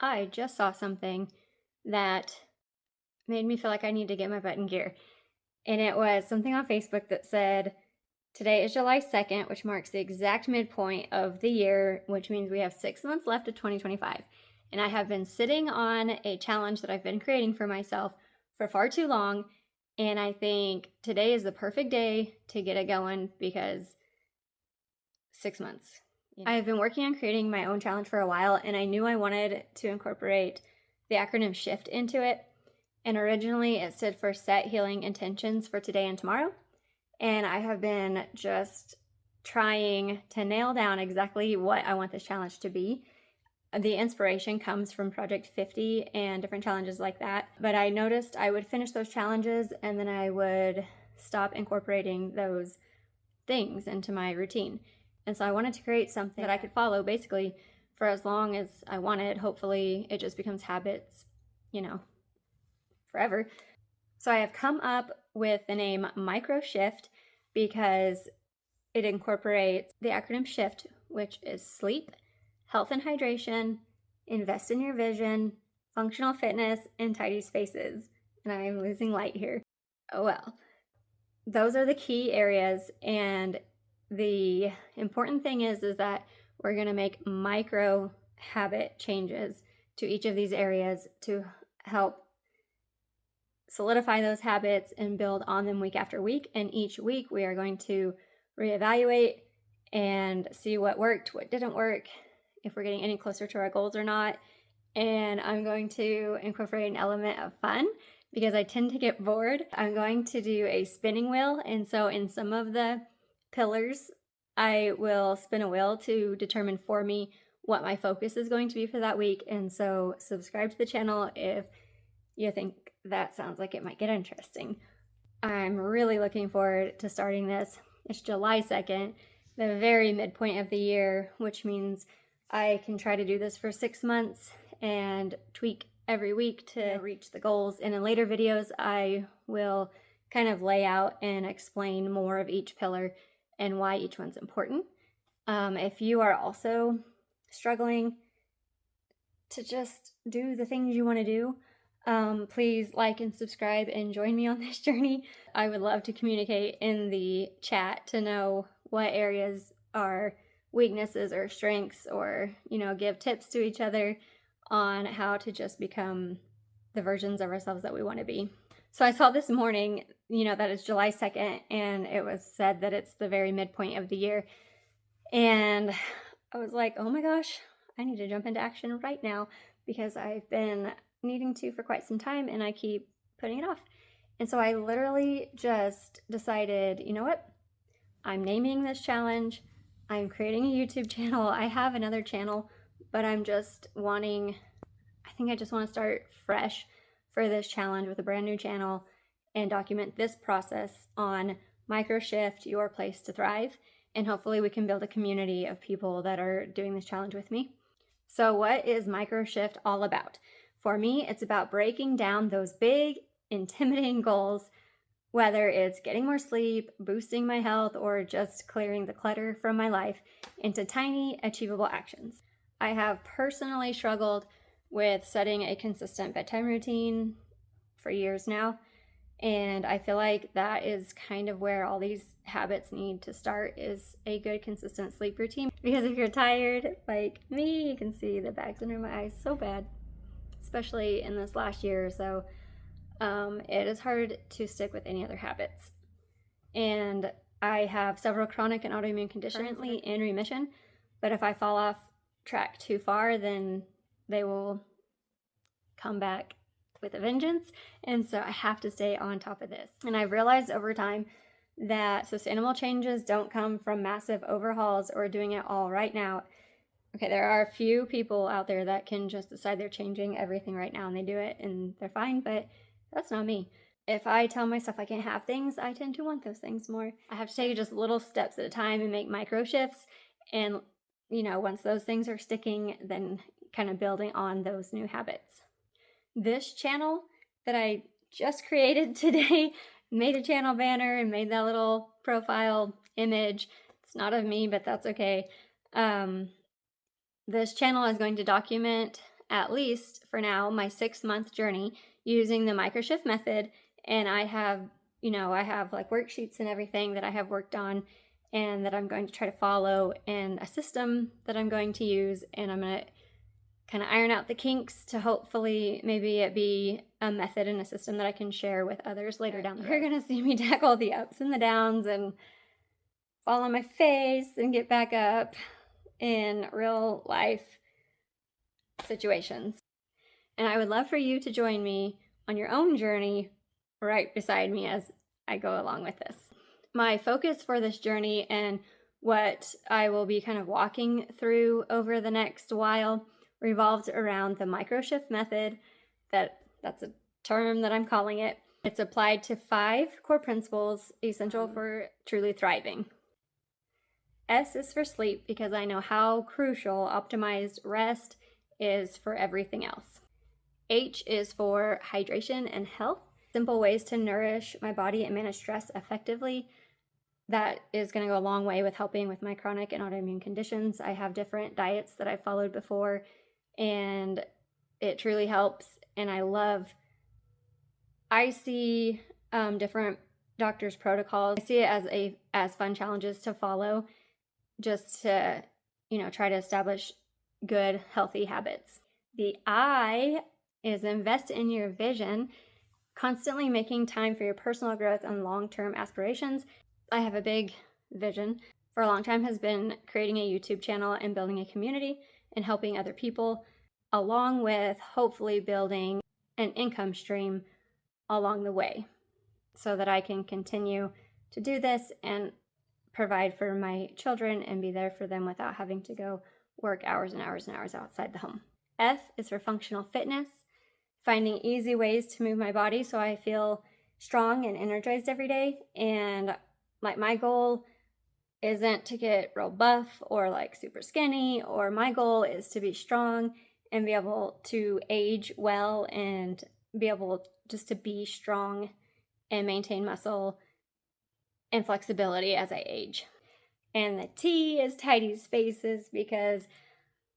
I just saw something that made me feel like I need to get my butt in gear. And it was something on Facebook that said, today is July 2nd, which marks the exact midpoint of the year, which means we have 6 months left of 2025. And I have been sitting on a challenge that I've been creating for myself for far too long. And I think today is the perfect day to get it going because 6 months. I have been working on creating my own challenge for a while, and I knew I wanted to incorporate the acronym SHIFT into it. And originally it stood for Set Healing Intentions for Today and Tomorrow. And I have been just trying to nail down exactly what I want this challenge to be. The inspiration comes from Project 50 and different challenges like that. But I noticed I would finish those challenges and then I would stop incorporating those things into my routine. And so I wanted to create something that I could follow basically for as long as I wanted. Hopefully it just becomes habits, forever. So I have come up with the name MicroSHIFT because it incorporates the acronym SHIFT, which is sleep, health and hydration, invest in your vision, functional fitness, and tidy spaces. And I am losing light here. Oh well. Those are the key areas, and the important thing is that we're going to make micro habit changes to each of these areas to help solidify those habits and build on them week after week. And each week we are going to reevaluate and see what worked, what didn't work, if we're getting any closer to our goals or not. And I'm going to incorporate an element of fun because I tend to get bored. I'm going to do a spinning wheel. And so in some of the pillars, I will spin a wheel to determine for me what my focus is going to be for that week. And so subscribe to the channel if you think that sounds like it might get interesting. I'm really looking forward to starting this. It's July 2nd, the very midpoint of the year, which means I can try to do this for 6 months and tweak every week to reach the goals. And in later videos, I will kind of lay out and explain more of each pillar and why each one's important. If you are also struggling to just do the things you want to do, please like and subscribe and join me on this journey. I would love to communicate in the chat to know what areas are weaknesses or strengths, or give tips to each other on how to just become the versions of ourselves that we want to be. So I saw this morning, that it's July 2nd, and it was said that it's the very midpoint of the year. And I was like, oh my gosh, I need to jump into action right now because I've been needing to for quite some time and I keep putting it off. And so I literally just decided, you know what? I'm naming this challenge. I'm creating a YouTube channel. I have another channel, but I just want to start fresh for this challenge with a brand new channel and document this process on MicroShift, Your Place to Thrive. And hopefully we can build a community of people that are doing this challenge with me. So what is MicroShift all about? For me, it's about breaking down those big, intimidating goals, whether it's getting more sleep, boosting my health, or just clearing the clutter from my life, into tiny, achievable actions. I have personally struggled with setting a consistent bedtime routine for years now, and I feel like that is kind of where all these habits need to start, is a good, consistent sleep routine. Because if you're tired, like me, you can see the bags under my eyes so bad, especially in this last year or so. It is hard to stick with any other habits. And I have several chronic and autoimmune conditions currently in remission, but if I fall off track too far, then they will come back with a vengeance. And so I have to stay on top of this. And I've realized over time that sustainable changes don't come from massive overhauls or doing it all right now. Okay, there are a few people out there that can just decide they're changing everything right now and they do it and they're fine, but that's not me. If I tell myself I can't have things, I tend to want those things more. I have to take just little steps at a time and make micro shifts. And, once those things are sticking, then kind of building on those new habits. This channel that I just created today, made a channel banner and made that little profile image. It's not of me, but that's okay. This channel is going to document at least for now, my 6-month journey using the MicroSHIFT method. And I have, I have like worksheets and everything that I have worked on and that I'm going to try to follow, and a system that I'm going to use. And I'm going to kind of iron out the kinks to hopefully maybe it be a method and a system that I can share with others later down the road. You're going to see me tackle the ups and the downs and fall on my face and get back up in real life situations. And I would love for you to join me on your own journey right beside me as I go along with this. My focus for this journey and what I will be kind of walking through over the next while revolves around the MicroSHIFT method. That's a term that I'm calling it. It's applied to 5 core principles essential for truly thriving. S is for sleep, because I know how crucial optimized rest is for everything else. H is for hydration and health. Simple ways to nourish my body and manage stress effectively. That is going to go a long way with helping with my chronic and autoimmune conditions. I have different diets that I've followed before, and it truly helps. And I see different doctors' protocols. I see it as fun challenges to follow, just to, try to establish good, healthy habits. The I is invest in your vision, constantly making time for your personal growth and long-term aspirations. I have a big vision for a long time, has been creating a YouTube channel and building a community and helping other people, along with hopefully building an income stream along the way so that I can continue to do this and provide for my children and be there for them without having to go work hours and hours and hours outside the home. F is for functional fitness, finding easy ways to move my body so I feel strong and energized every day. And like, my goal isn't to get real buff or like super skinny, or my goal is to be strong and be able to age well and be able just to be strong and maintain muscle and flexibility as I age. And the T is tidy spaces, because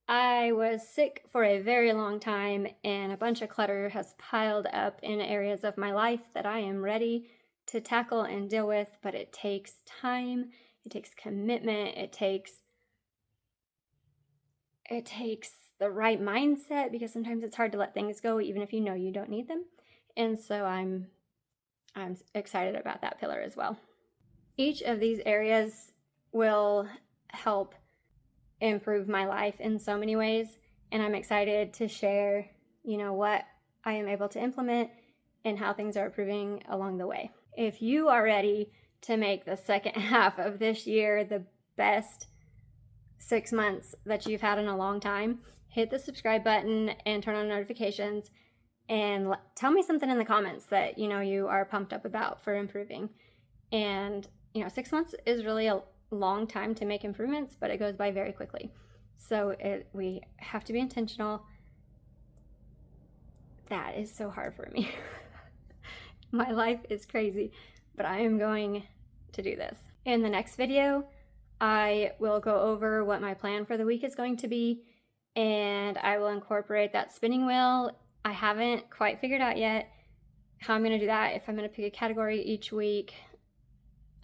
I was sick for a very long time and a bunch of clutter has piled up in areas of my life that I am ready to tackle and deal with, but it takes time, it takes commitment, it takes the right mindset, because sometimes it's hard to let things go even if you know you don't need them. And so I'm excited about that pillar as well. Each of these areas will help improve my life in so many ways, and I'm excited to share, what I am able to implement and how things are improving along the way. If you are ready to make the second half of this year the best 6 months that you've had in a long time, hit the subscribe button and turn on notifications, and tell me something in the comments that you are pumped up about for improving. And 6 months is really a long time to make improvements, but it goes by very quickly. So we have to be intentional. That is so hard for me. My life is crazy, but I am going to do this. In the next video, I will go over what my plan for the week is going to be, and I will incorporate that spinning wheel. I haven't quite figured out yet how I'm going to do that, if I'm going to pick a category each week,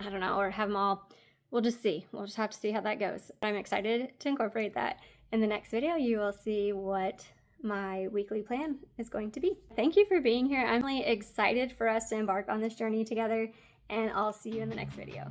I don't know, or have them all. We'll just see. We'll just have to see how that goes. I'm excited to incorporate that. In the next video, you will see what my weekly plan is going to be. Thank you for being here. I'm really excited for us to embark on this journey together, and I'll see you in the next video.